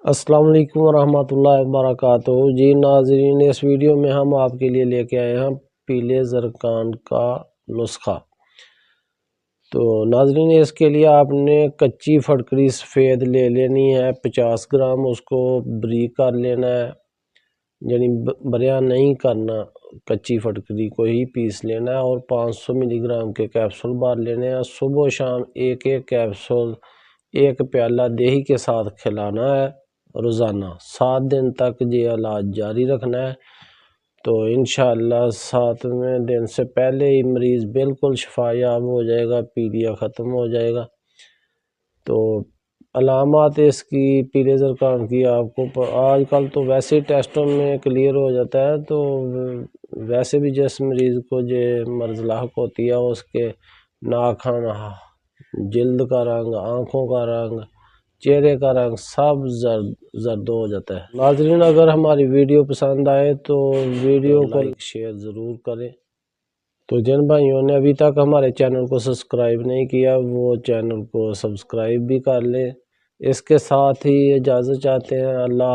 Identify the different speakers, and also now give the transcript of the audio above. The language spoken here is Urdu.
Speaker 1: السلام علیکم ورحمۃ اللہ وبرکاتہ۔ جی ناظرین، اس ویڈیو میں ہم آپ کے لیے لے کے آئے ہیں پیلے زرکان کا نسخہ۔ تو ناظرین، اس کے لیے آپ نے کچی پھٹکری سفید لے لینی ہے 50 گرام، اس کو بریک کر لینا ہے، یعنی بریا نہیں کرنا، کچی پھٹکری کو ہی پیس لینا ہے، اور 500 ملی گرام کے کیپسول بار لینے ہیں۔ صبح و شام ایک کیپسول 1 پیالہ دہی کے ساتھ کھلانا ہے روزانہ 7 دن تک یہ علاج جاری رکھنا ہے۔ تو انشاءاللہ 7ویں دن سے پہلے ہی مریض بالکل شفا یاب ہو جائے گا، پیلیا ختم ہو جائے گا۔ تو علامات اس کی پیلے زرکان کی آپ کو آج کل تو ویسے ٹیسٹوں میں کلیئر ہو جاتا ہے، تو ویسے بھی جس مریض کو یہ مرض لاحق ہوتی ہے اس کے ناک کھانا، جلد کا رنگ، آنکھوں کا رنگ، چہرے کا رنگ سب زرد ہو جاتا ہے۔ ناظرین، اگر ہماری ویڈیو پسند آئے تو ویڈیو کو لائک شیئر ضرور کریں۔ تو جن بھائیوں نے ابھی تک ہمارے چینل کو سبسکرائب نہیں کیا وہ چینل کو سبسکرائب بھی کر لیں۔ اس کے ساتھ ہی اجازت چاہتے ہیں۔ اللہ